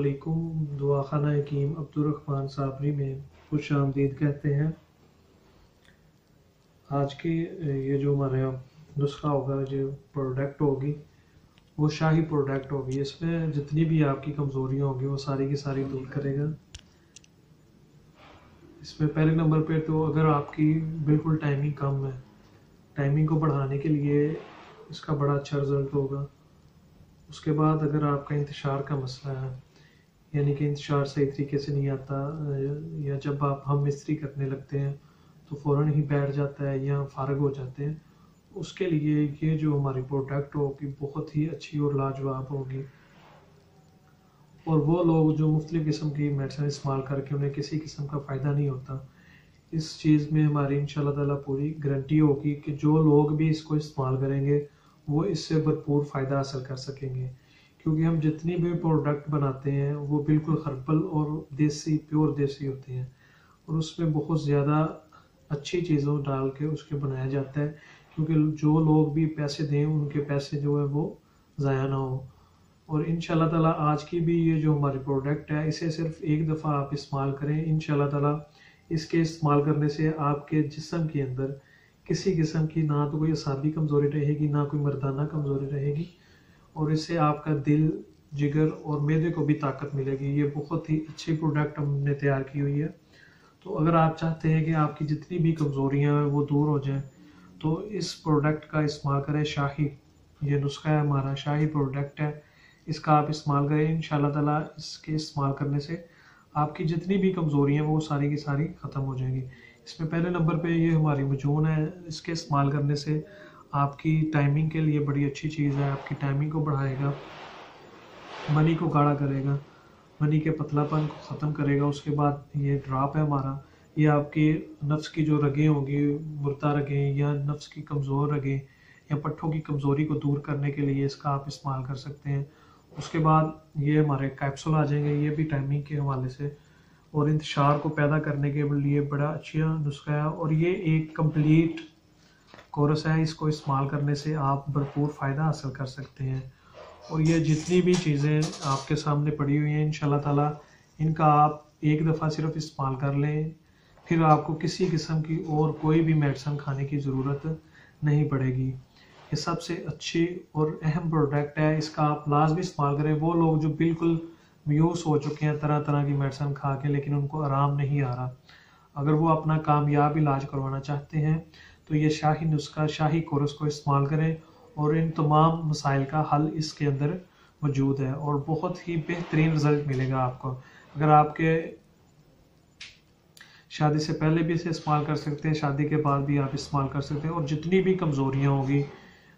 अस्सलामुअलैकुम। दुआखाना हकीम अब्दुर्रहमान साबरी में खुश आमदीद कहते हैं। आज की ये जो हमारा नुस्खा होगा, जो प्रोडक्ट होगी वो शाही प्रोडक्ट होगी। इसमें जितनी भी आपकी कमज़ोरियाँ होंगी वो सारी की सारी दूर करेगा। इसमें पहले नंबर पे तो अगर आपकी बिल्कुल टाइमिंग कम है, टाइमिंग को बढ़ाने के लिए इसका बड़ा अच्छा रिज़ल्ट होगा। उसके बाद अगर आपका इंतशार का मसला है, यानी कि इंतशार सही तरीके से नहीं आता, या जब आप हम मिस्त्री करने लगते हैं तो फ़ौरन ही बैठ जाता है या फारग हो जाते हैं, उसके लिए ये जो हमारी प्रोडक्ट होगी बहुत ही अच्छी और लाजवाब होगी। और वो लोग जो मुख्तलिफ़ किस्म की मेडिसिन इस्तेमाल करके उन्हें किसी किस्म का फ़ायदा नहीं होता, इस चीज़ में हमारी इंशाल्लाह ताला पूरी गारंटी होगी कि जो लोग भी इसको इस्तेमाल करेंगे वो इससे भरपूर फ़ायदा हासिल कर सकेंगे। क्योंकि हम जितनी भी प्रोडक्ट बनाते हैं वो बिल्कुल हर्बल और देसी, प्योर देसी होते हैं, और उसमें बहुत ज़्यादा अच्छी चीज़ों डाल के उसके बनाया जाता है, क्योंकि जो लोग भी पैसे दें उनके पैसे जो है वो ज़ाया ना हो। और इंशाल्लाह ताला आज की भी ये जो हमारी प्रोडक्ट है, इसे सिर्फ एक दफ़ा आप इस्तेमाल करें। इंशाल्लाह ताला इसके इस्तेमाल करने से आपके जिस्म के अंदर किसी किस्म की ना तो कोई असाबी कमज़ोरी रहेगी, ना कोई मर्दाना कमज़ोरी रहेगी, और इससे आपका दिल, जिगर और मैदे को भी ताकत मिलेगी। ये बहुत ही अच्छी प्रोडक्ट हमने तैयार की हुई है। तो अगर आप चाहते हैं कि आपकी जितनी भी कमज़ोरियाँ हैं वो दूर हो जाएं, तो इस प्रोडक्ट का इस्तेमाल करें। शाही ये नुस्खा है हमारा, शाही प्रोडक्ट है, इसका आप इस्तेमाल करें। इंशाल्लाह ताला इसके इस्तेमाल करने से आपकी जितनी भी कमज़ोरियाँ हैं वो सारी की सारी ख़त्म हो जाएंगी। इसमें पहले नंबर पे ये हमारी मजून है। इसके इस्तेमाल करने से आपकी टाइमिंग के लिए बड़ी अच्छी चीज़ है, आपकी टाइमिंग को बढ़ाएगा, मनी को गाढ़ा करेगा, मनी के पतलापन को ख़त्म करेगा। उसके बाद ये ड्रॉप है हमारा, ये आपके नफ्स की जो रगें होंगी, मुर्दा रगें या नफ्स की कमज़ोर रगें या पट्ठों की कमज़ोरी को दूर करने के लिए इसका आप इस्तेमाल कर सकते हैं। उसके बाद ये हमारे कैप्सूल आ जाएंगे, ये भी टाइमिंग के हवाले से और इंतशार को पैदा करने के लिए बड़ा अच्छा नुस्खा है। और ये एक कंप्लीट कोर्स है, इसको इस्तेमाल करने से आप भरपूर फ़ायदा हासिल कर सकते हैं। और ये जितनी भी चीज़ें आपके सामने पड़ी हुई हैं, इंशाल्लाह ताला इनका आप एक दफ़ा सिर्फ इस्तेमाल कर लें, फिर आपको किसी किस्म की और कोई भी मेडिसिन खाने की ज़रूरत नहीं पड़ेगी। ये सबसे अच्छी और अहम प्रोडक्ट है, इसका आप लाजमी इस्तेमाल करें। वो लोग जो बिल्कुल मायूस हो चुके हैं तरह तरह की मेडिसिन खा के, लेकिन उनको आराम नहीं आ रहा, अगर वो अपना कामयाब इलाज करवाना चाहते हैं तो ये शाही नुस्खा, शाही कोर्स को इस्तेमाल करें, और इन तमाम मसाइल का हल इसके अंदर मौजूद है और बहुत ही बेहतरीन रिज़ल्ट मिलेगा आपको। अगर आपके शादी से पहले भी इसे इस्तेमाल कर सकते हैं, शादी के बाद भी आप इस्तेमाल कर सकते हैं, और जितनी भी कमज़ोरियाँ होंगी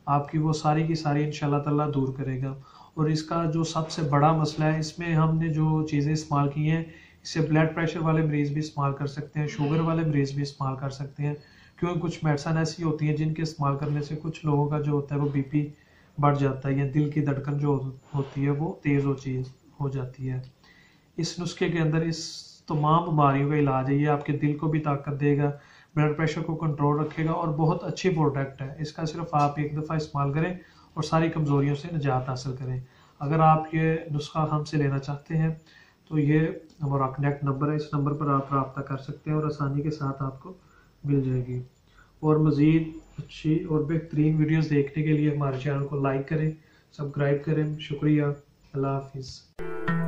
आपकी वो सारी की सारी इंशाल्लाह ताला दूर करेगा। और इसका जो सबसे बड़ा मसला है, इसमें हमने जो चीज़ें इस्तेमाल की हैं, इससे ब्लड प्रेशर वाले मरीज़ भी इस्तेमाल कर सकते हैं, शुगर वाले मरीज़ भी इस्तेमाल कर सकते हैं, क्योंकि कुछ मेडिसिन ऐसी होती हैं जिनके इस्तेमाल करने से कुछ लोगों का जो होता है वो बीपी बढ़ जाता है, या दिल की धड़कन जो होती है वो तेज़ हो जाती है। इस नुस्खे के अंदर इस तमाम बीमारियों का इलाज है। ये आपके दिल को भी ताकत देगा, ब्लड प्रेशर को कंट्रोल रखेगा, और बहुत अच्छी प्रोडक्ट है। इसका सिर्फ आप एक दफ़ा इस्तेमाल करें और सारी कमज़ोरियों से निजात हासिल करें। अगर आप ये नुस्खा हमसे लेना चाहते हैं तो ये हमारा कनेक्ट नंबर है, इस नंबर पर आप रब्ता कर सकते हैं और आसानी के साथ आपको मिल जाएगी। और मज़ीद अच्छी और बेहतरीन वीडियोस देखने के लिए हमारे चैनल को लाइक करें, सब्सक्राइब करें। शुक्रिया। अल्लाह हाफिज़।